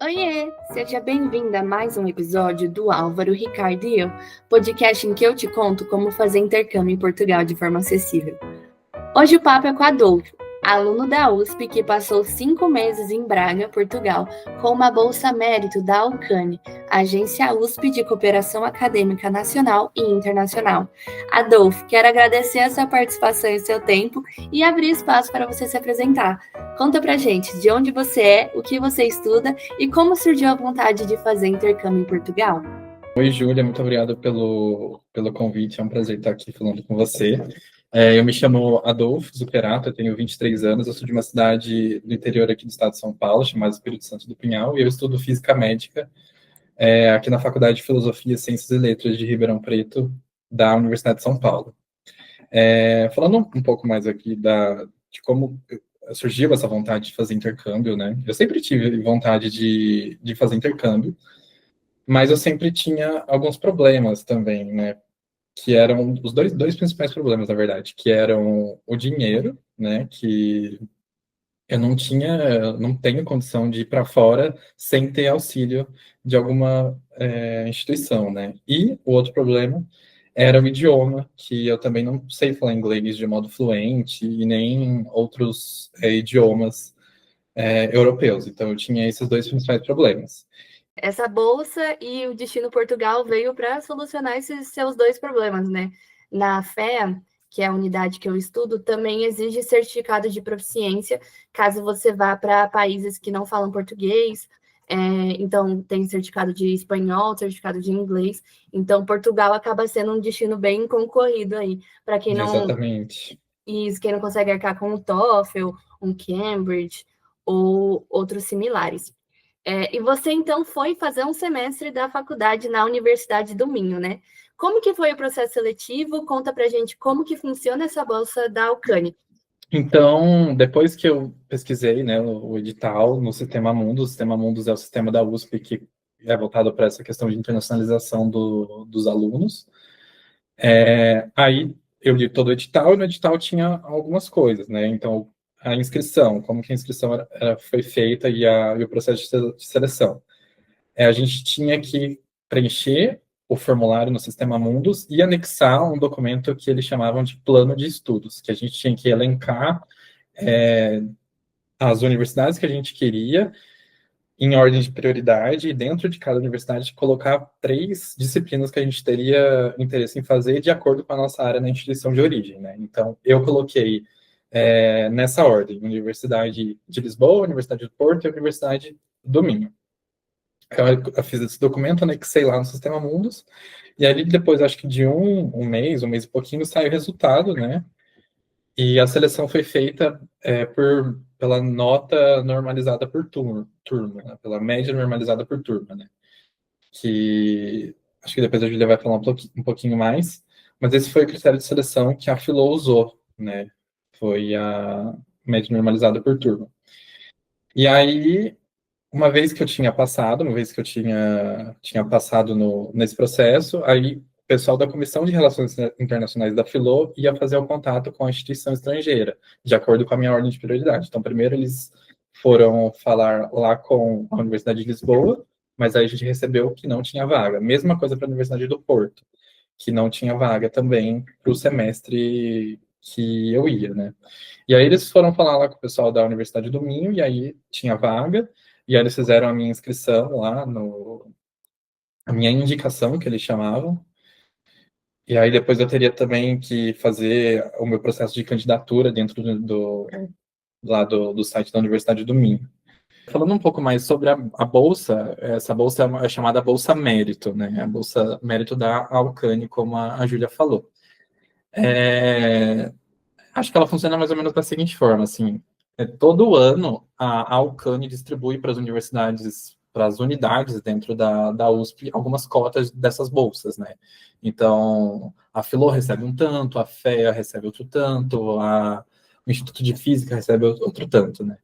Oiê, seja bem-vinda a mais um episódio do Álvaro, Ricardo e eu, podcast em que eu te conto como fazer intercâmbio em Portugal de forma acessível. Hoje o papo é com Adolfo, aluno da USP que passou 5 meses em Braga, Portugal, com uma bolsa mérito da Alcane, Agência USP de Cooperação Acadêmica Nacional e Internacional. Adolfo, quero agradecer a sua participação e seu tempo e abrir espaço para você se apresentar. Conta pra gente de onde você é, o que você estuda e como surgiu a vontade de fazer intercâmbio em Portugal. Oi, Júlia, muito obrigado pelo convite, é um prazer estar aqui falando com você. Eu me chamo Adolfo Zuccherato, eu tenho 23 anos, eu sou de uma cidade do interior aqui do estado de São Paulo, chamada Espírito Santo do Pinhal, e eu estudo Física Médica aqui na Faculdade de Filosofia, Ciências e Letras de Ribeirão Preto, da Universidade de São Paulo. Falando um pouco mais aqui de como surgiu essa vontade de fazer intercâmbio, né? Eu sempre tive vontade de fazer intercâmbio, mas eu sempre tinha alguns problemas também, né? Que eram os dois principais problemas, na verdade, que eram o dinheiro, né? Que eu não tenho condição de ir para fora sem ter auxílio de alguma instituição, né? E o outro problema era o idioma, que eu também não sei falar inglês de modo fluente e nem outros idiomas europeus. Então eu tinha esses dois principais problemas. Essa bolsa e o Destino Portugal veio para solucionar esses seus dois problemas, né? Na FEA, que é a unidade que eu estudo, também exige certificado de proficiência caso você vá para países que não falam português. Então, tem certificado de espanhol, certificado de inglês. Então, Portugal acaba sendo um destino bem concorrido aí, para Exatamente. quem não consegue arcar com um TOEFL, um Cambridge ou outros similares. E você, então, foi fazer um semestre da faculdade na Universidade do Minho, né? Como que foi o processo seletivo? Conta pra gente como que funciona essa bolsa da Alcane. Então, depois que eu pesquisei, né, o edital no Sistema Mundus, o Sistema Mundus é o sistema da USP que é voltado para essa questão de internacionalização dos alunos. Aí eu li todo o edital e no edital tinha algumas coisas, né? Então, a inscrição, como que a inscrição foi feita e o processo de seleção. A gente tinha que preencher o formulário no Sistema Mundus e anexar um documento que eles chamavam de plano de estudos, que a gente tinha que elencar as universidades que a gente queria em ordem de prioridade e dentro de cada universidade colocar 3 disciplinas que a gente teria interesse em fazer de acordo com a nossa área na instituição de origem, né? Então, eu coloquei nessa ordem, Universidade de Lisboa, Universidade do Porto e Universidade do Minho. Eu fiz esse documento, anexei lá no Sistema Mundus, e aí depois, acho que de um mês e pouquinho, saiu o resultado, né? E a seleção foi feita pela nota normalizada por turma, né? Pela média normalizada por turma, né? Que acho que depois a Julia vai falar um pouquinho mais, mas esse foi o critério de seleção que a Filô usou, né? Foi a média normalizada por turma. E aí, uma vez que eu tinha passado nesse processo, aí o pessoal da Comissão de Relações Internacionais da Filô ia fazer o contato com a instituição estrangeira, de acordo com a minha ordem de prioridade. Então, primeiro eles foram falar lá com a Universidade de Lisboa, mas aí a gente recebeu que não tinha vaga. Mesma coisa para a Universidade do Porto, que não tinha vaga também para o semestre que eu ia, né? E aí eles foram falar lá com o pessoal da Universidade do Minho, e aí tinha vaga, e aí eles fizeram a minha inscrição lá, a minha indicação, que eles chamavam. E aí depois eu teria também que fazer o meu processo de candidatura dentro do site da Universidade do Minho. Falando um pouco mais sobre a bolsa, essa bolsa é chamada Bolsa Mérito, né? A Bolsa Mérito da Alcane, como a Júlia falou. Acho que ela funciona mais ou menos da seguinte forma, assim, todo ano a Alcane distribui para as universidades, para as unidades dentro da USP, algumas cotas dessas bolsas, né? Então, a Filô recebe um tanto, a FEA recebe outro tanto, o Instituto de Física recebe outro tanto, né?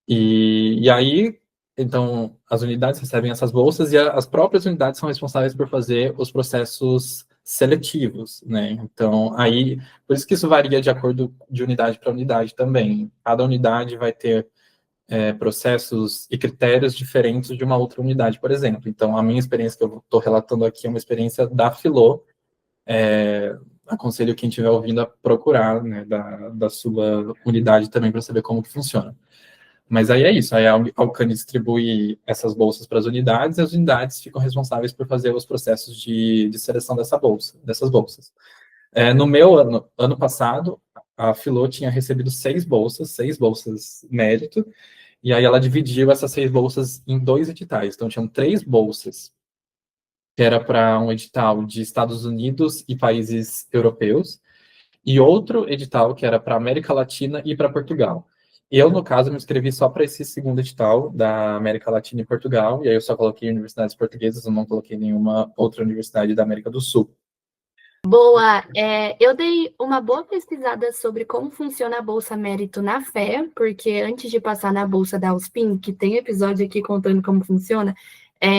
E aí, então, as unidades recebem essas bolsas e as próprias unidades são responsáveis por fazer os processos seletivos, né? Então, aí, por isso que isso varia de acordo de unidade para unidade também. Cada unidade vai ter processos e critérios diferentes de uma outra unidade, por exemplo. Então, a minha experiência que eu estou relatando aqui é uma experiência da Filô. Aconselho quem estiver ouvindo a procurar, né, da sua unidade também para saber como que funciona. Mas aí é isso, aí a Alcane distribui essas bolsas para as unidades, e as unidades ficam responsáveis por fazer os processos de seleção dessas bolsas. No meu ano passado, a Filô tinha recebido 6 bolsas mérito, e aí ela dividiu essas 6 bolsas em 2 editais. Então, tinham 3 bolsas, que era para um edital de Estados Unidos e países europeus, e outro edital que era para América Latina e para Portugal. Eu, no caso, me inscrevi só para esse segundo edital da América Latina e Portugal, e aí eu só coloquei universidades portuguesas, eu não coloquei nenhuma outra universidade da América do Sul. Boa, eu dei uma boa pesquisada sobre como funciona a Bolsa Mérito na FEA, porque antes de passar na Bolsa da USPIN, que tem episódio aqui contando como funciona,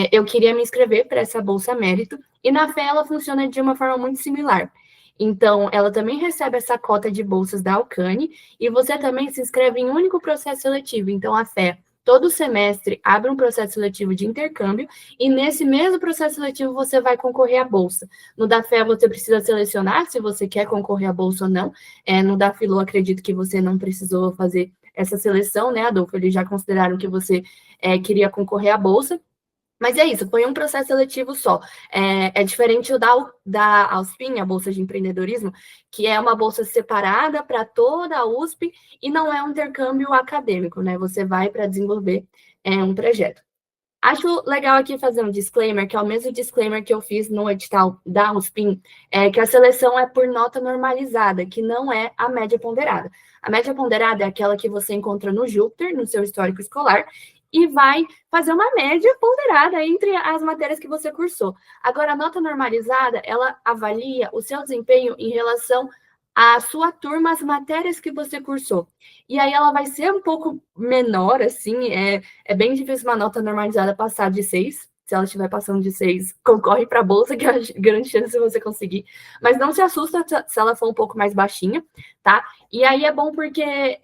eu queria me inscrever para essa Bolsa Mérito, e na FEA ela funciona de uma forma muito similar. Então, ela também recebe essa cota de bolsas da Alcane, e você também se inscreve em um único processo seletivo. Então, a FEA, todo semestre, abre um processo seletivo de intercâmbio, e nesse mesmo processo seletivo você vai concorrer à bolsa. No da FEA você precisa selecionar se você quer concorrer à bolsa ou não. No da Filô, acredito que você não precisou fazer essa seleção, né, Adolfo? Eles já consideraram que você queria concorrer à bolsa. Mas é isso, foi um processo seletivo só. É diferente da AUSPIN, a Bolsa de Empreendedorismo, que é uma bolsa separada para toda a USP e não é um intercâmbio acadêmico, né? Você vai para desenvolver um projeto. Acho legal aqui fazer um disclaimer, que é o mesmo disclaimer que eu fiz no edital da USPIN, que a seleção é por nota normalizada, que não é a média ponderada. A média ponderada é aquela que você encontra no Júpiter, no seu histórico escolar, e vai fazer uma média ponderada entre as matérias que você cursou. Agora, a nota normalizada, ela avalia o seu desempenho em relação à sua turma, as matérias que você cursou. E aí ela vai ser um pouco menor, assim, é bem difícil uma nota normalizada passar de 6. Se ela estiver passando de 6, concorre para a bolsa, que é a grande chance de você conseguir. Mas não se assusta se ela for um pouco mais baixinha, tá? E aí é bom porque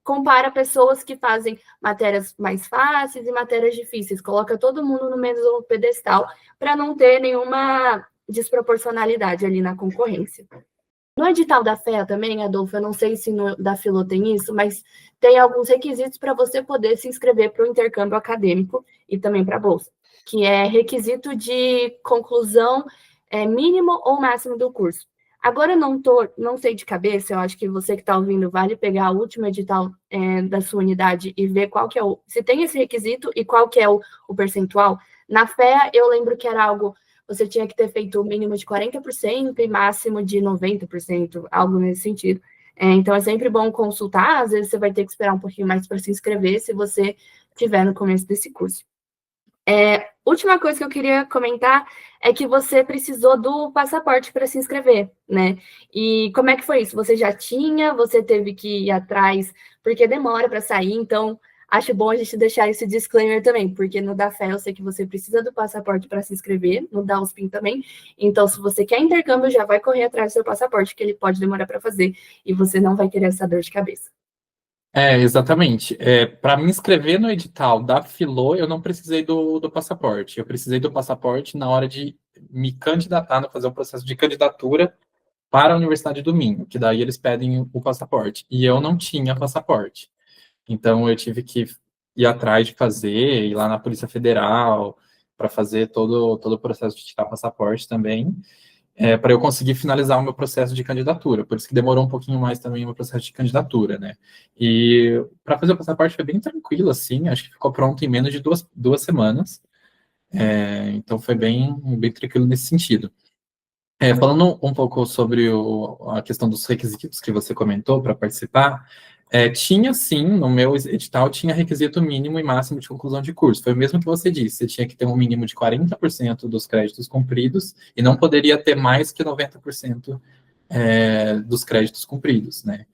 compara pessoas que fazem matérias mais fáceis e matérias difíceis. Coloca todo mundo no mesmo pedestal para não ter nenhuma desproporcionalidade ali na concorrência. No edital da FEA também, Adolfo, eu não sei se no da Filô tem isso, mas tem alguns requisitos para você poder se inscrever para o intercâmbio acadêmico e também para a bolsa, que é requisito de conclusão mínimo ou máximo do curso. Agora eu não sei de cabeça, eu acho que você que está ouvindo vale pegar o último edital da sua unidade e ver qual que é se tem esse requisito e qual que é o percentual. Na FEA, eu lembro que era algo, você tinha que ter feito o mínimo de 40% e máximo de 90%, algo nesse sentido. Então, é sempre bom consultar, às vezes você vai ter que esperar um pouquinho mais para se inscrever, se você estiver no começo desse curso. Última coisa que eu queria comentar é que você precisou do passaporte para se inscrever, né? E como é que foi isso? Você já tinha? Você teve que ir atrás? Porque demora para sair, então acho bom a gente deixar esse disclaimer também, porque no da FEA eu sei que você precisa do passaporte para se inscrever, no da USPIN também. Então, se você quer intercâmbio, já vai correr atrás do seu passaporte, que ele pode demorar para fazer, e você não vai querer essa dor de cabeça. Exatamente. Para me inscrever no edital da Filô, eu não precisei do passaporte. Eu precisei do passaporte na hora de me candidatar, fazer um processo de candidatura para a Universidade do Minho, que daí eles pedem o passaporte. E eu não tinha passaporte. Então, eu tive que ir atrás de fazer, ir lá na Polícia Federal, para fazer todo o processo de tirar passaporte também, para eu conseguir finalizar o meu processo de candidatura. Por isso que demorou um pouquinho mais também o meu processo de candidatura, né? E para fazer o passaporte foi bem tranquilo, assim, acho que ficou pronto em menos de duas semanas. Então, foi bem tranquilo nesse sentido. Falando um pouco sobre a questão dos requisitos que você comentou para participar, tinha sim, no meu edital, tinha requisito mínimo e máximo de conclusão de curso. Foi o mesmo que você disse, você tinha que ter um mínimo de 40% dos créditos cumpridos e não poderia ter mais que 90% dos créditos cumpridos, né?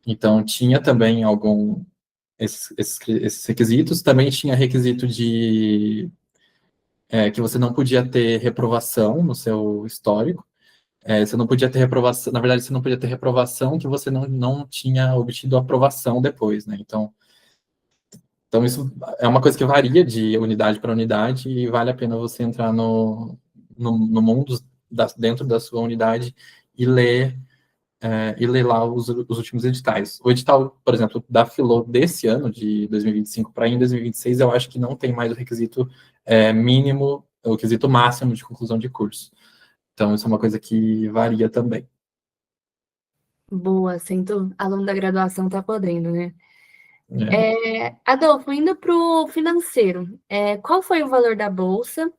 Então, tinha também esses requisitos. Também tinha requisito que você não podia ter reprovação no seu histórico. Você não podia ter reprovação, na verdade, você não podia ter reprovação que você não tinha obtido aprovação depois, né? Então, Então, isso é uma coisa que varia de unidade para unidade e vale a pena você entrar no mundo dentro da sua unidade e ler lá os últimos editais. O edital, por exemplo, da Filô desse ano, de 2025 para em 2026, eu acho que não tem mais o requisito mínimo, o requisito máximo de conclusão de curso. Então, isso é uma coisa que varia também. Boa, sinto aluno da graduação tá podendo, né? É. Adolfo, indo para o financeiro, qual foi o valor da bolsa?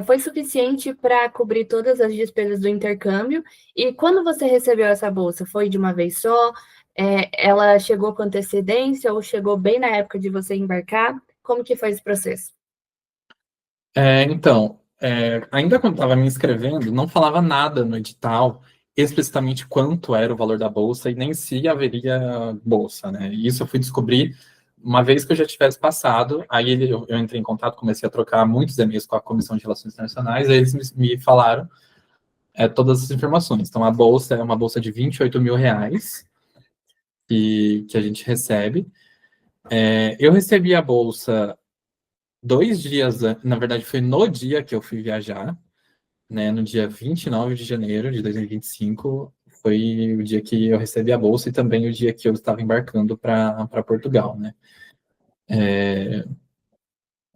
Foi suficiente para cobrir todas as despesas do intercâmbio? E quando você recebeu essa bolsa, foi de uma vez só? Ela chegou com antecedência ou chegou bem na época de você embarcar? Como que foi esse processo? Então, ainda quando estava me inscrevendo, não falava nada no edital explicitamente quanto era o valor da bolsa e nem se haveria bolsa, né? E isso eu fui descobrir uma vez que eu já tivesse passado, aí eu entrei em contato, comecei a trocar muitos e-mails com a Comissão de Relações Internacionais, aí eles me falaram todas as informações. Então, a bolsa é uma bolsa de R$ 28.000 que a gente recebe. Eu recebi a bolsa 2 dias, na verdade, foi no dia que eu fui viajar, né? No dia 29 de janeiro de 2025, foi o dia que eu recebi a bolsa e também o dia que eu estava embarcando para Portugal, né?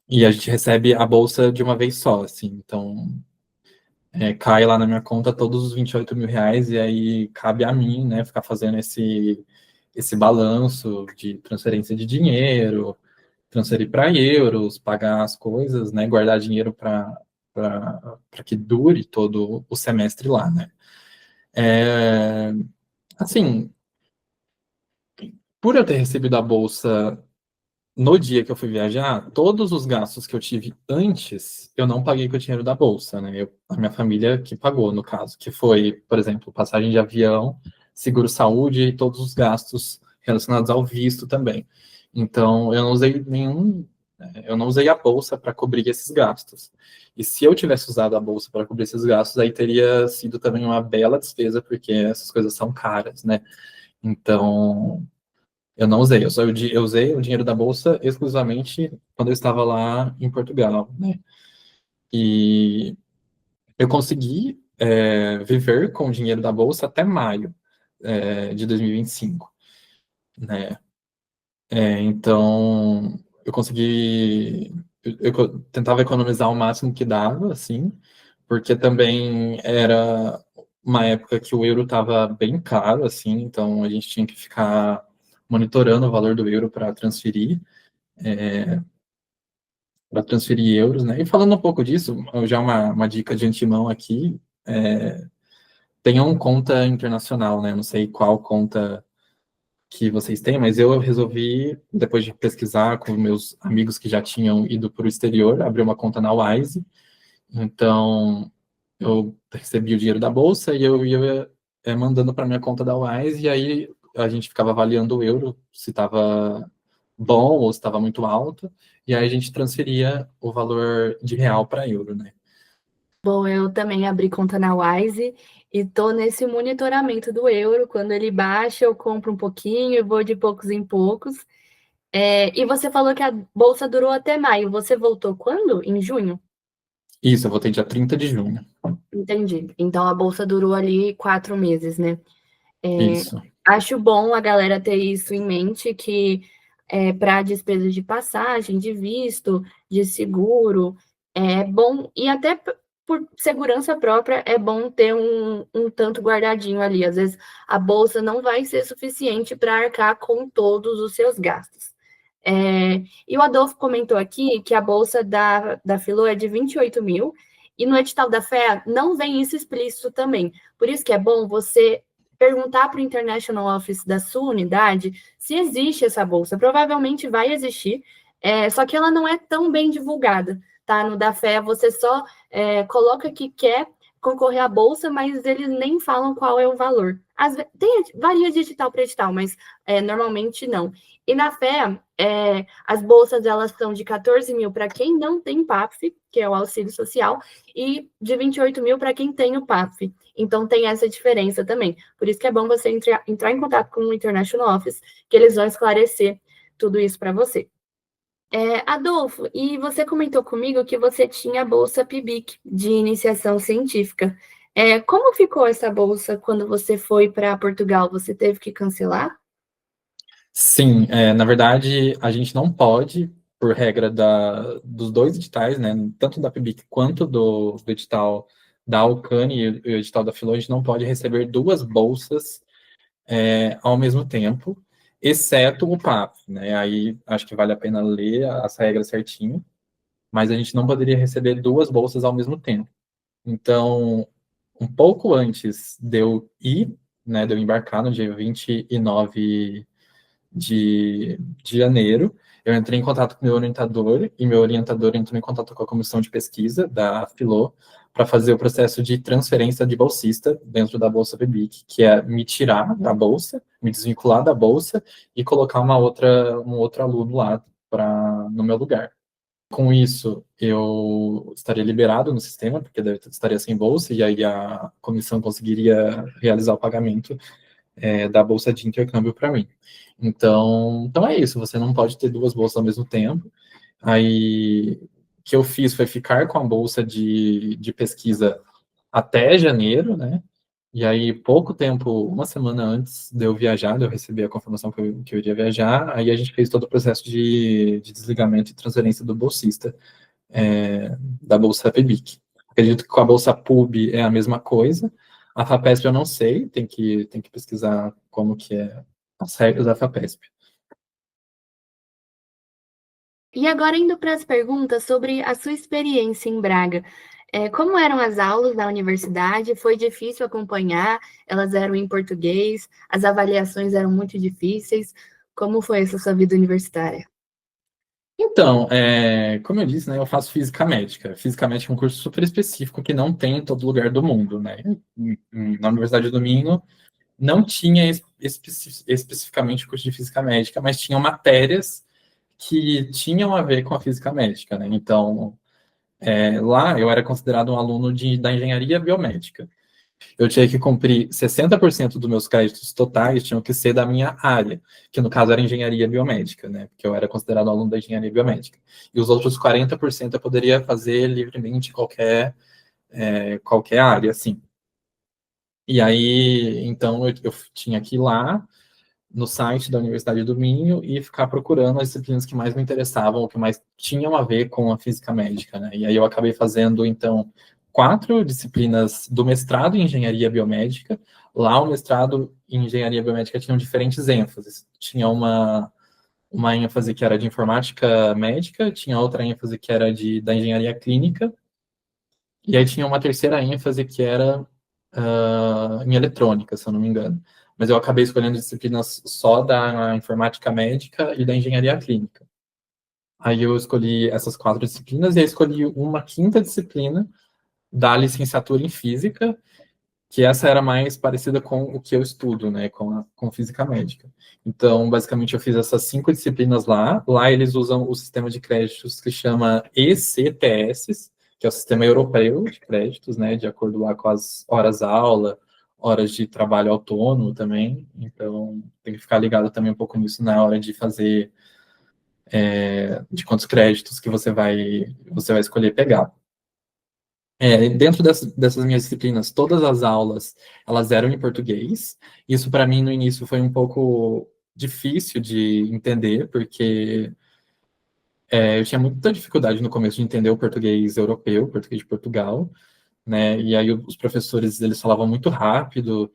E a gente recebe a bolsa de uma vez só, assim, então cai lá na minha conta todos os R$ 28.000 e aí cabe a mim, né, ficar fazendo esse balanço de transferência de dinheiro, transferir para euros, pagar as coisas, né, guardar dinheiro para que dure todo o semestre lá, né. Assim, por eu ter recebido a bolsa no dia que eu fui viajar, todos os gastos que eu tive antes, eu não paguei com o dinheiro da bolsa, né? A minha família que pagou, no caso, que foi, por exemplo, passagem de avião, seguro-saúde e todos os gastos relacionados ao visto também. Então, eu não usei a bolsa para cobrir esses gastos. E se eu tivesse usado a bolsa para cobrir esses gastos, aí teria sido também uma bela despesa, porque essas coisas são caras, né? Então, eu não usei, eu usei o dinheiro da bolsa exclusivamente quando eu estava lá em Portugal, né? E eu consegui viver com o dinheiro da bolsa até maio de 2025, né? Então, eu consegui, eu tentava economizar o máximo que dava, assim, porque também era uma época que o euro estava bem caro, assim, então a gente tinha que ficar monitorando o valor do euro para transferir euros, né? E falando um pouco disso, já uma dica de antemão aqui, tenham conta internacional, né? Não sei qual conta que vocês têm, mas eu resolvi, depois de pesquisar com meus amigos que já tinham ido para o exterior, abrir uma conta na Wise. Então, eu recebi o dinheiro da bolsa e eu ia mandando para minha conta da Wise, e aí a gente ficava avaliando o euro, se estava bom ou se estava muito alto, e aí a gente transferia o valor de real para euro, né? Bom, eu também abri conta na Wise e tô nesse monitoramento do euro. Quando ele baixa, eu compro um pouquinho e vou de poucos em poucos. E você falou que a bolsa durou até maio. Você voltou quando? Em junho? Isso, eu voltei dia 30 de junho. Entendi. Então a bolsa durou ali 4 meses, né? Isso. Acho bom a galera ter isso em mente, que para despesas de passagem, de visto, de seguro, é bom, e até por segurança própria, é bom ter um tanto guardadinho ali. Às vezes a bolsa não vai ser suficiente para arcar com todos os seus gastos. E o Adolfo comentou aqui que a bolsa da Filô é de 28 mil, e no edital da FEA não vem isso explícito também. Por isso que é bom você perguntar para o International Office da sua unidade se existe essa bolsa. Provavelmente vai existir, só que ela não é tão bem divulgada, tá? No da FEA você só coloca que quer concorrer à bolsa, mas eles nem falam qual é o valor. Varia de edital para edital, mas normalmente não. E na FEA, as bolsas elas são de 14 mil para quem não tem PAPF, que é o auxílio social, e de 28 mil para quem tem o PAPF. Então tem essa diferença também. Por isso que é bom você entrar em contato com o International Office, que eles vão esclarecer tudo isso para você. Adolfo, e você comentou comigo que você tinha a bolsa PIBIC de iniciação científica. Como ficou essa bolsa quando você foi para Portugal? Você teve que cancelar? Sim, na verdade, a gente não pode, por regra dos dois editais, né, tanto da PIBIC quanto do edital da Alcane e o edital da Filô, a gente não pode receber duas bolsas ao mesmo tempo, exceto o PAP, né? Aí acho que vale a pena ler as regras certinho, mas a gente não poderia receber duas bolsas ao mesmo tempo. Então, um pouco antes de eu ir, né, de eu embarcar no dia 29 de janeiro, eu entrei em contato com meu orientador, e meu orientador entrou em contato com a comissão de pesquisa da Filô para fazer o processo de transferência de bolsista dentro da Bolsa PBIC, que é me tirar da bolsa, me desvincular da bolsa e colocar um outro aluno lá no meu lugar. Com isso, eu estaria liberado no sistema, porque daí eu estaria sem bolsa, e aí a comissão conseguiria realizar o pagamento da bolsa de intercâmbio para mim. Então é isso, você não pode ter duas bolsas ao mesmo tempo. Aí, o que eu fiz foi ficar com a bolsa de pesquisa até janeiro, né? E aí, pouco tempo, uma semana antes de eu viajar, de eu receber a confirmação que eu iria viajar, aí a gente fez todo o processo de desligamento e transferência do bolsista da Bolsa PBIC. Acredito que com a Bolsa PUB é a mesma coisa. A FAPESP eu não sei, tem que pesquisar como que é as regras da FAPESP. E agora indo para as perguntas sobre a sua experiência em Braga. Como eram as aulas da universidade? Foi difícil acompanhar? Elas eram em português? As avaliações eram muito difíceis? Como foi essa sua vida universitária? Então, como eu disse, né, eu faço física médica. Física médica é um curso super específico que não tem em todo lugar do mundo, né? Na Universidade do Minho não tinha especificamente o curso de física médica, mas tinham matérias que tinham a ver com a física médica, né? Então, lá eu era considerado um aluno da engenharia biomédica. Eu tinha que cumprir 60% dos meus créditos totais tinham que ser da minha área, que no caso era engenharia biomédica, né? Porque eu era considerado aluno da engenharia biomédica. E os outros 40% eu poderia fazer livremente qualquer área, assim. E aí, então, eu tinha que ir lá no site da Universidade do Minho e ficar procurando as disciplinas que mais me interessavam, ou que mais tinham a ver com a física médica, né? E aí eu acabei fazendo, então, 4 disciplinas do mestrado em engenharia biomédica. Lá, o mestrado em engenharia biomédica tinham diferentes ênfases. Tinha uma ênfase que era de informática médica, tinha outra ênfase que era da engenharia clínica, e aí tinha uma terceira ênfase que era em eletrônica, se eu não me engano. Mas eu acabei escolhendo disciplinas só da informática médica e da engenharia clínica. Aí eu escolhi essas 4 disciplinas e aí escolhi uma quinta disciplina da licenciatura em física, que essa era mais parecida com o que eu estudo, né, com física médica. Então, basicamente, eu fiz essas 5 disciplinas lá. Lá eles usam o sistema de créditos que chama ECTS, que é o sistema europeu de créditos, né, de acordo lá com as horas-aula, horas de trabalho autônomo também. Então, tem que ficar ligado também um pouco nisso na hora de fazer, de quantos créditos que você vai escolher pegar. Dentro dessas minhas disciplinas, todas as aulas, elas eram em português. Isso, para mim, no início foi um pouco difícil de entender, porque eu tinha muita dificuldade no começo de entender o português europeu, o português de Portugal, né? E aí os professores, eles falavam muito rápido,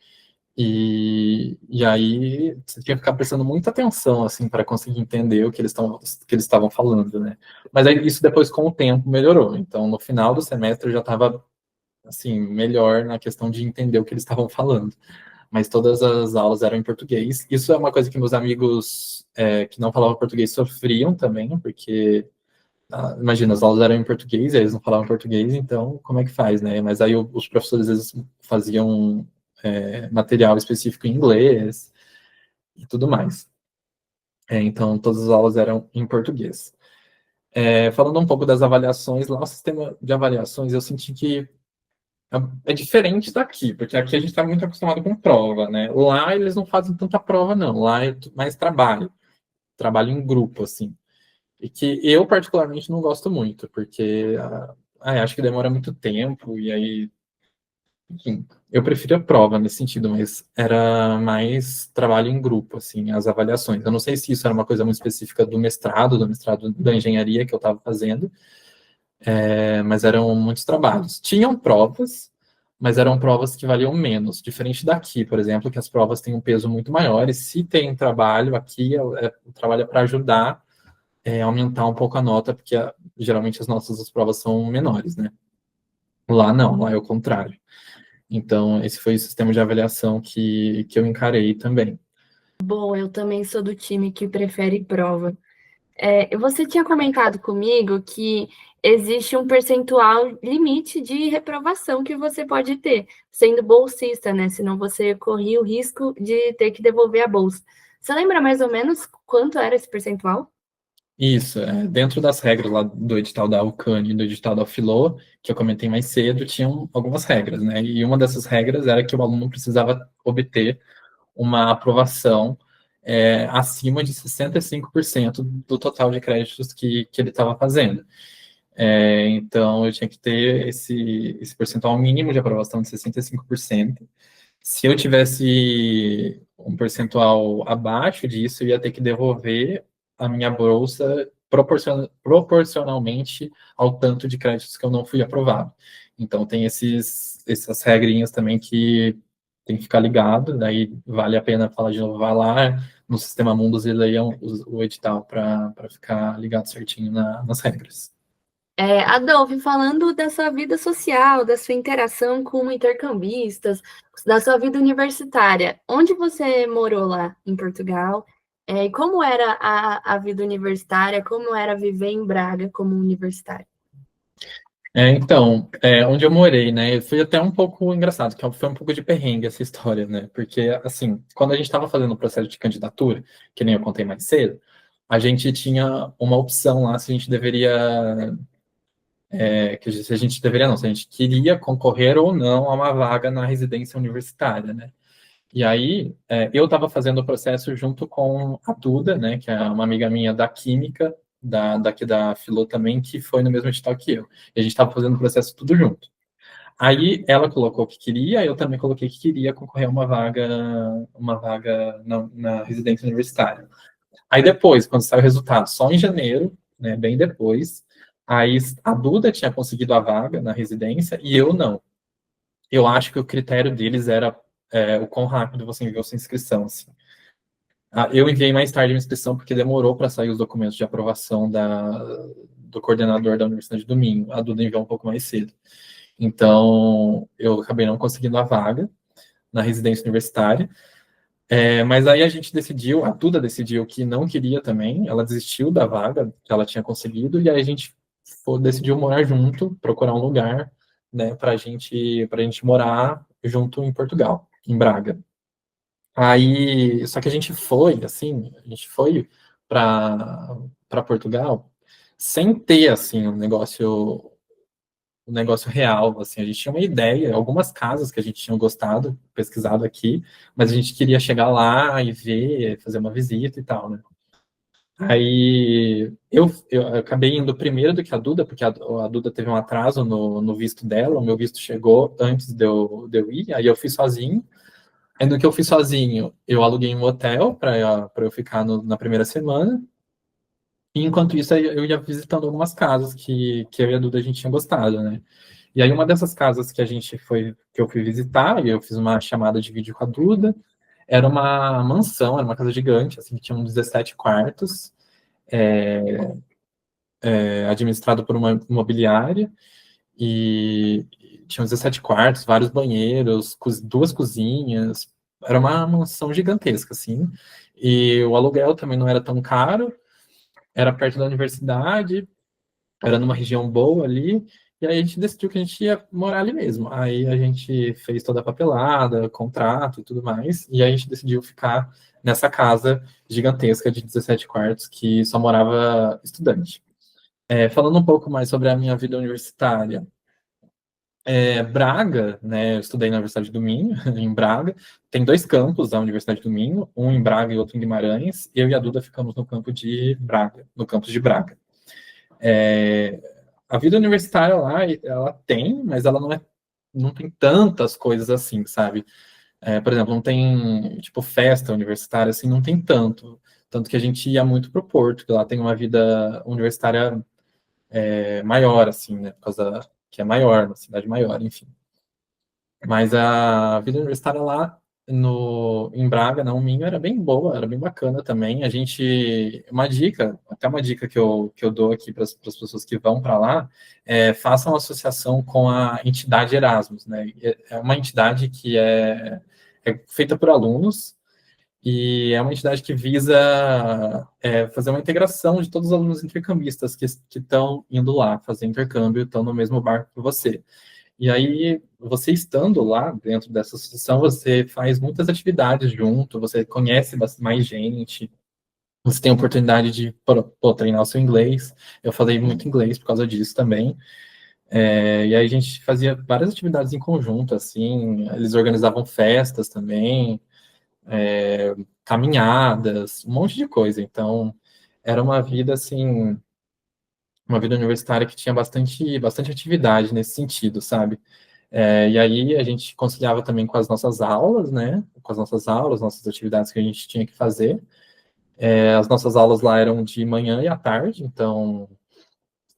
e aí você tinha que ficar prestando muita atenção, assim, para conseguir entender o que eles estavam falando, né? Mas aí isso depois, com o tempo, melhorou. Então, no final do semestre, eu já estava assim, melhor na questão de entender o que eles estavam falando. Mas todas as aulas eram em português. Isso é uma coisa que meus amigos que não falavam português sofriam também, porque, imagina, as aulas eram em português, eles não falavam português, então como é que faz, né? Mas aí os professores, às vezes, faziam material específico em inglês e tudo mais. Então, todas as aulas eram em português. Falando um pouco das avaliações, lá o sistema de avaliações, eu senti que é diferente daqui, porque aqui a gente está muito acostumado com prova, né? Lá eles não fazem tanta prova, não. Lá é mais trabalho em grupo, assim. e que eu particularmente não gosto muito, porque acho que demora muito tempo, e aí, enfim, eu prefiro a prova nesse sentido, mas era mais trabalho em grupo, assim, as avaliações. Eu não sei se isso era uma coisa muito específica do mestrado da engenharia que eu estava fazendo, mas eram muitos trabalhos. Tinham provas, mas eram provas que valiam menos, diferente daqui, por exemplo, que as provas têm um peso muito maior, e se tem trabalho aqui, o trabalho é para ajudar aumentar um pouco a nota, porque geralmente as notas das provas são menores, né? Lá não, lá é o contrário. Então, esse foi o sistema de avaliação que eu encarei também. Bom, eu também sou do time que prefere prova. Você tinha comentado comigo que existe um percentual limite de reprovação que você pode ter, sendo bolsista, né? Senão você corria o risco de ter que devolver a bolsa. Você lembra mais ou menos quanto era esse percentual? Isso, dentro das regras lá do edital da Alcane e do edital da Filô, que eu comentei mais cedo, tinham algumas regras, né? E uma dessas regras era que o aluno precisava obter uma aprovação acima de 65% do total de créditos que ele estava fazendo. Então, eu tinha que ter esse percentual mínimo de aprovação de 65%. Se eu tivesse um percentual abaixo disso, eu ia ter que devolver a minha bolsa proporcionalmente ao tanto de créditos que eu não fui aprovado. Então, tem essas regrinhas também que tem que ficar ligado, daí vale a pena falar de novo, vá lá no Sistema Mundus e leiam o edital para ficar ligado certinho nas regras. Adolfo, falando da sua vida social, da sua interação com intercambistas, da sua vida universitária, onde você morou lá em Portugal? E como era a vida universitária? Como era viver em Braga como universitário? Então, onde eu morei, né, foi até um pouco engraçado, que foi um pouco de perrengue essa história, né, porque, assim, quando a gente estava fazendo o processo de candidatura, que nem eu contei mais cedo, a gente tinha uma opção lá se a gente deveria, se a gente deveria não, se a gente queria concorrer ou não a uma vaga na residência universitária, né. E aí, eu estava fazendo o processo junto com a Duda, né, que é uma amiga minha da Química, daqui da Filô também, que foi no mesmo edital que eu. E a gente estava fazendo o processo tudo junto. Aí ela colocou que queria, eu também coloquei que queria concorrer a uma vaga na residência universitária. Aí depois, quando saiu o resultado, só em janeiro, né, bem depois, aí a Duda tinha conseguido a vaga na residência e eu não. Eu acho que o critério deles era o quão rápido você enviou sua inscrição. Assim. Eu enviei mais tarde a inscrição porque demorou para sair os documentos de aprovação do coordenador da Universidade do Minho. A Duda enviou um pouco mais cedo. Então, eu acabei não conseguindo a vaga na residência universitária. Mas aí a gente decidiu, a Duda decidiu que não queria também, ela desistiu da vaga que ela tinha conseguido, e aí a gente decidiu morar junto, procurar um lugar, né, para gente morar junto em Portugal, em Braga. Aí, só que a gente foi para Portugal sem ter assim um negócio real, assim, a gente tinha uma ideia, algumas casas que a gente tinha gostado, pesquisado aqui, mas a gente queria chegar lá e ver, fazer uma visita e tal, né? Aí eu acabei indo primeiro do que a Duda, porque a Duda teve um atraso no visto dela, o meu visto chegou antes de eu ir, aí eu fui sozinho. Aí no que eu fiz sozinho, eu aluguei um hotel para eu ficar na primeira semana, e enquanto isso eu ia visitando algumas casas que eu e a Duda a gente tinha gostado, né? E aí uma dessas casas que eu fui visitar, e eu fiz uma chamada de vídeo com a Duda, era uma mansão, era uma casa gigante, assim, que tinha uns 17 quartos, administrado por uma imobiliária, e tinha uns 17 quartos, vários banheiros, duas cozinhas, era uma mansão gigantesca, assim, e o aluguel também não era tão caro, era perto da universidade, era numa região boa ali, e aí a gente decidiu que a gente ia morar ali mesmo. Aí a gente fez toda a papelada, contrato e tudo mais, e aí a gente decidiu ficar nessa casa gigantesca de 17 quartos que só morava estudante. Falando um pouco mais sobre a minha vida universitária, Braga, né? Eu estudei na Universidade do Minho, em Braga. Tem dois campos da Universidade do Minho, um em Braga e outro em Guimarães. Eu e a Duda ficamos no campo de Braga, no campus de Braga. É, a vida universitária lá, ela tem, mas ela não tem tantas coisas assim, sabe? Por exemplo, não tem, tipo, festa universitária, assim, não tem tanto. Tanto que a gente ia muito pro Porto, que lá tem uma vida universitária maior, assim, né? Por causa que é maior, uma cidade maior, enfim. Mas a vida universitária lá em Braga, na Uminho, era bem boa, era bem bacana também. Uma dica, até uma dica que eu dou aqui para as pessoas que vão para lá, façam associação com a entidade Erasmus, né? É uma entidade que é feita por alunos e é uma entidade que visa fazer uma integração de todos os alunos intercambistas que estão indo lá fazer intercâmbio, estão no mesmo barco que você. E aí, você estando lá dentro dessa associação, você faz muitas atividades junto, você conhece mais gente, você tem a oportunidade de treinar o seu inglês. Eu falei muito inglês por causa disso também. E aí a gente fazia várias atividades em conjunto, assim, eles organizavam festas também, caminhadas, um monte de coisa. Então, era uma vida, assim, uma vida universitária que tinha bastante atividade nesse sentido, sabe? E aí a gente conciliava também com as nossas aulas, né? Com as nossas aulas, nossas atividades que a gente tinha que fazer. As nossas aulas lá eram de manhã e à tarde, então.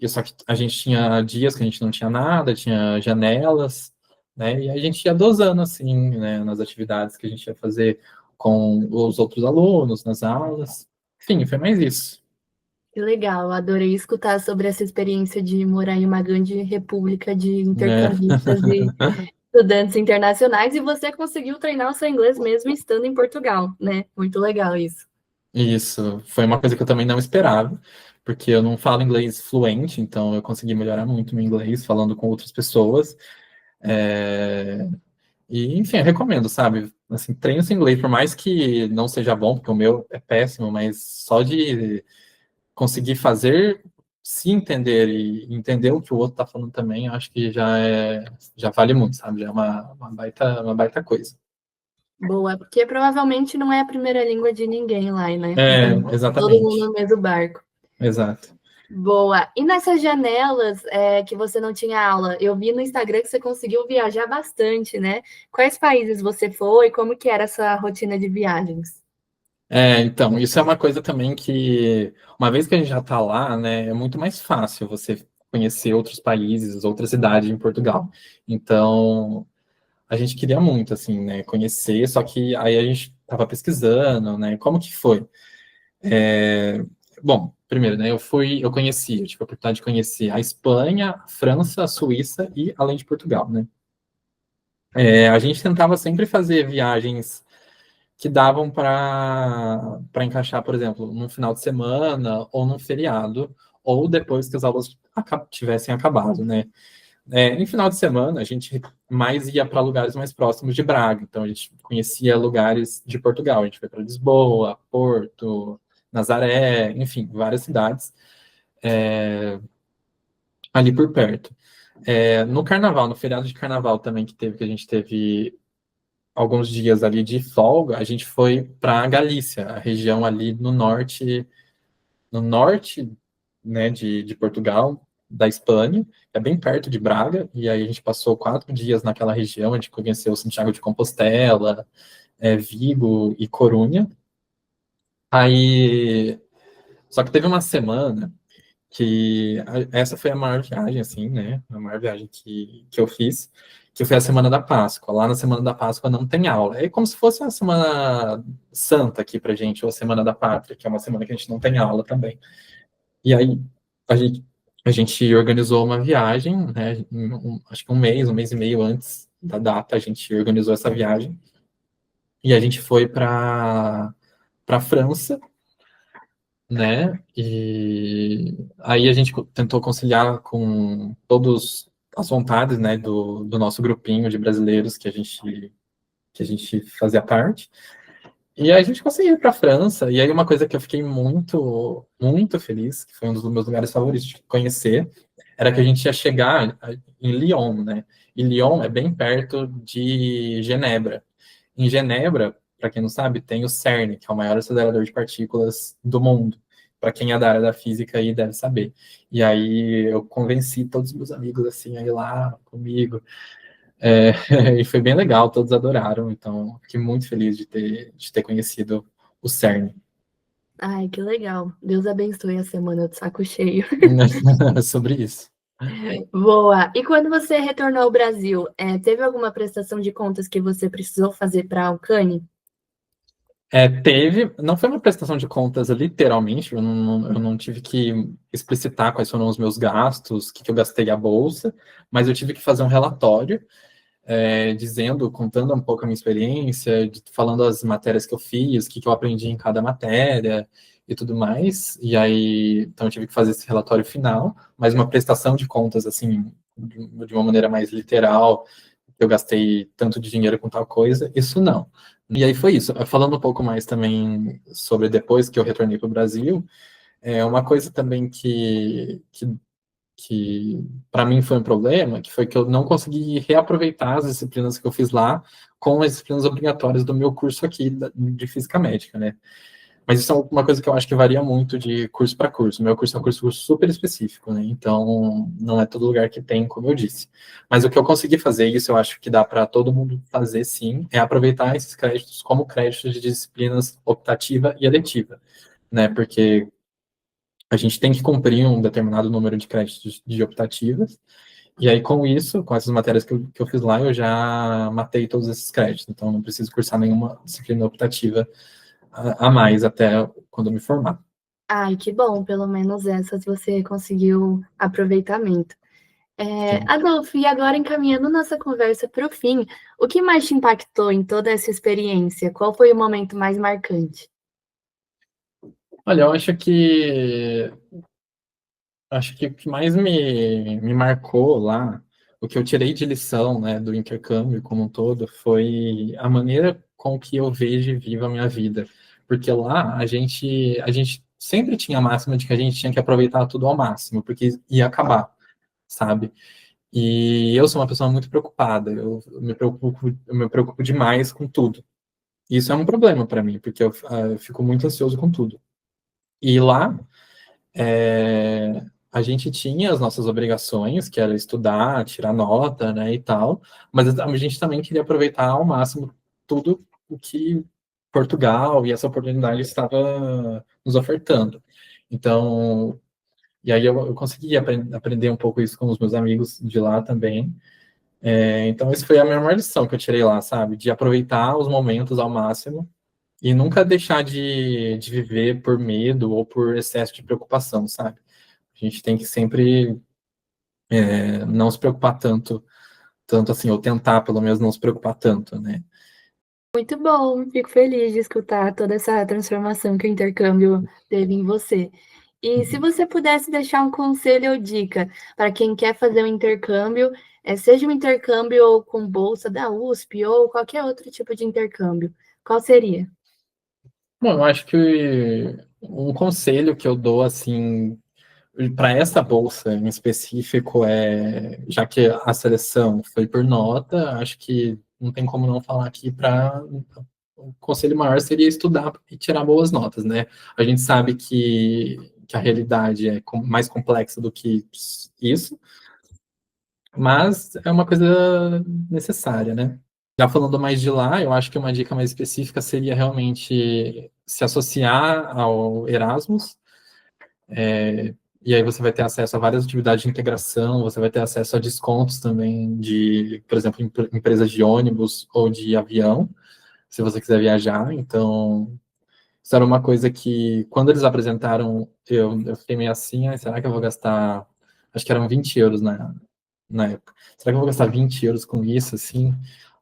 Só que a gente tinha dias que a gente não tinha nada, tinha janelas, né? E aí a gente ia dosando, assim, né? Nas atividades que a gente ia fazer com os outros alunos, nas aulas. Enfim, foi mais isso. Que legal, adorei escutar sobre essa experiência de morar em uma grande república de Né? intercambistas e estudantes internacionais, e você conseguiu treinar o seu inglês mesmo estando em Portugal, né? Muito legal isso. Isso, foi uma coisa que eu também não esperava, porque eu não falo inglês fluente, então eu consegui melhorar muito meu inglês falando com outras pessoas. É, E, enfim, eu recomendo, sabe? Assim, treine seu inglês, por mais que não seja bom, porque o meu é péssimo, mas só de conseguir fazer, se entender e entender o que o outro tá falando também, eu acho que já vale muito, sabe? Já é uma baita coisa. Boa, porque provavelmente não é a primeira língua de ninguém lá, né? Então, todo mundo Exatamente. no mesmo barco. Exato. Boa. E nessas janelas que você não tinha aula, eu vi no Instagram que você conseguiu viajar bastante, né? Quais países você foi? Como que era essa rotina de viagens? Então, isso é uma coisa também que, uma vez que a gente já está lá, né, é muito mais fácil você conhecer outros países, outras cidades em Portugal. Então, a gente queria muito, assim, né, conhecer, só que aí a gente estava pesquisando, né, como que foi? É, Bom, primeiro, né, eu tive a oportunidade de conhecer a Espanha, a França, a Suíça e além de Portugal, né. A gente tentava sempre fazer viagens que davam para encaixar, por exemplo, num final de semana ou num feriado, ou depois que as aulas tivessem acabado, né? Em final de semana, a gente mais ia para lugares mais próximos de Braga, então a gente conhecia lugares de Portugal, a gente foi para Lisboa, Porto, Nazaré, enfim, várias cidades ali por perto. No carnaval, no feriado de carnaval também que a gente teve alguns dias ali de folga, a gente foi para Galícia, a região ali no norte, né, de Portugal, da Espanha, é bem perto de Braga, e aí a gente passou 4 dias naquela região, a gente conheceu Santiago de Compostela, Vigo e Corunha. Aí, só que teve uma semana essa foi a maior viagem, assim, né? A maior viagem que eu fiz, que foi a Semana da Páscoa. Lá na Semana da Páscoa não tem aula. É como se fosse uma Semana Santa aqui pra gente, ou a Semana da Pátria, que é uma semana que a gente não tem aula também. E aí a gente, a gente organizou uma viagem, né? Acho que um mês e meio antes da data, a gente organizou essa viagem. E a gente foi para França, né? E aí a gente tentou conciliar com todos as vontades, né, do nosso grupinho de brasileiros que a gente fazia parte. E aí a gente conseguiu ir para a França. E aí uma coisa que eu fiquei muito, muito feliz, que foi um dos meus lugares favoritos de conhecer, era que a gente ia chegar em Lyon, né? E Lyon é bem perto de Genebra. Em Genebra, para quem não sabe, tem o CERN, que é o maior acelerador de partículas do mundo. Para quem é da área da física aí deve saber. E aí eu convenci todos os meus amigos assim a ir lá comigo. É, e foi bem legal, todos adoraram. Então, fiquei muito feliz de ter conhecido o CERN. Ai, que legal. Deus abençoe a semana do saco cheio. Sobre isso. Boa. E quando você retornou ao Brasil, teve alguma prestação de contas que você precisou fazer para a Alcane? Teve, não foi uma prestação de contas literalmente, eu não tive que explicitar quais foram os meus gastos, o que eu gastei a bolsa, mas eu tive que fazer um relatório dizendo, contando um pouco a minha experiência, falando as matérias que eu fiz, o que eu aprendi em cada matéria e tudo mais. E aí, então eu tive que fazer esse relatório final, mas uma prestação de contas, assim, de uma maneira mais literal, eu gastei tanto de dinheiro com tal coisa, isso não. E aí foi isso. Falando um pouco mais também sobre depois que eu retornei para o Brasil, uma coisa também que para mim foi um problema, que foi que eu não consegui reaproveitar as disciplinas que eu fiz lá com as disciplinas obrigatórias do meu curso aqui de física médica, né? Mas isso é uma coisa que eu acho que varia muito de curso para curso. Meu curso é um curso super específico, né? Então, não é todo lugar que tem, como eu disse. Mas o que eu consegui fazer, e isso eu acho que dá para todo mundo fazer sim, é aproveitar esses créditos como créditos de disciplinas optativa e eletiva, né? Porque a gente tem que cumprir um determinado número de créditos de optativas, e aí com isso, com essas matérias que eu fiz lá, eu já matei todos esses créditos, então não preciso cursar nenhuma disciplina optativa a mais até quando eu me formar. Ai, que bom, pelo menos essas você conseguiu aproveitamento. Sim. Adolfo, e agora encaminhando nossa conversa para o fim, o que mais te impactou em toda essa experiência? Qual foi o momento mais marcante? Olha, eu acho que o que mais me marcou lá, o que eu tirei de lição, né, do intercâmbio como um todo, foi a maneira com que eu vejo e vivo a minha vida. Porque lá a gente sempre tinha a máxima de que a gente tinha que aproveitar tudo ao máximo, porque ia acabar, sabe? E eu sou uma pessoa muito preocupada, eu me preocupo demais com tudo. Isso é um problema para mim, porque eu fico muito ansioso com tudo. E lá, a gente tinha as nossas obrigações, que era estudar, tirar nota, né, e tal, mas a gente também queria aproveitar ao máximo tudo o que Portugal e essa oportunidade estava nos ofertando. Então, e aí eu consegui aprender um pouco isso com os meus amigos de lá também. Então, essa foi a minha maior lição que eu tirei lá, sabe? De aproveitar os momentos ao máximo e nunca deixar de viver por medo ou por excesso de preocupação, sabe? A gente tem que sempre não se preocupar tanto assim, ou tentar pelo menos não se preocupar tanto, né? Muito bom, fico feliz de escutar toda essa transformação que o intercâmbio teve em você. E se Uhum. você pudesse deixar um conselho ou dica para quem quer fazer um intercâmbio, seja um intercâmbio ou com bolsa da USP ou qualquer outro tipo de intercâmbio, qual seria? Bom, eu acho que um conselho que eu dou, assim, para essa bolsa em específico já que a seleção foi por nota, acho que não tem como não falar aqui para o conselho maior seria estudar e tirar boas notas, né? A gente sabe que a realidade é mais complexa do que isso, mas é uma coisa necessária, né? Já falando mais de lá, eu acho que uma dica mais específica seria realmente se associar ao Erasmus, e aí você vai ter acesso a várias atividades de integração, você vai ter acesso a descontos também de, por exemplo, empresas de ônibus ou de avião, se você quiser viajar. Então, isso era uma coisa que, quando eles apresentaram, eu fiquei meio assim, será que eu vou gastar, acho que eram 20 euros na época. Será que eu vou gastar 20 euros com isso, assim?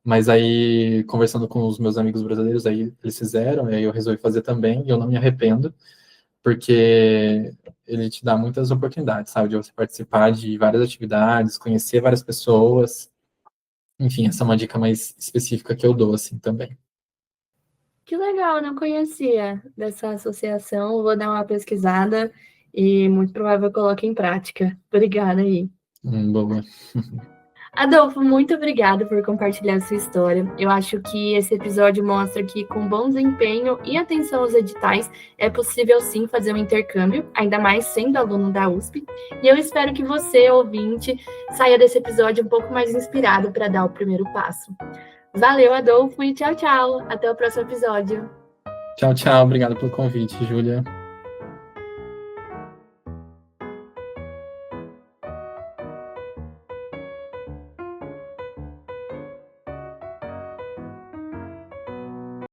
Mas aí, conversando com os meus amigos brasileiros, aí eles fizeram, e aí eu resolvi fazer também, e eu não me arrependo, porque ele te dá muitas oportunidades, sabe? De você participar de várias atividades, conhecer várias pessoas. Enfim, essa é uma dica mais específica que eu dou, assim, também. Que legal, não conhecia dessa associação, vou dar uma pesquisada e muito provável eu coloque em prática. Obrigada aí. Boa. Adolfo, muito obrigada por compartilhar sua história. Eu acho que esse episódio mostra que, com bom desempenho e atenção aos editais, é possível sim fazer um intercâmbio, ainda mais sendo aluno da USP. E eu espero que você, ouvinte, saia desse episódio um pouco mais inspirado para dar o primeiro passo. Valeu, Adolfo, e tchau, tchau. Até o próximo episódio. Tchau, tchau. Obrigado pelo convite, Júlia.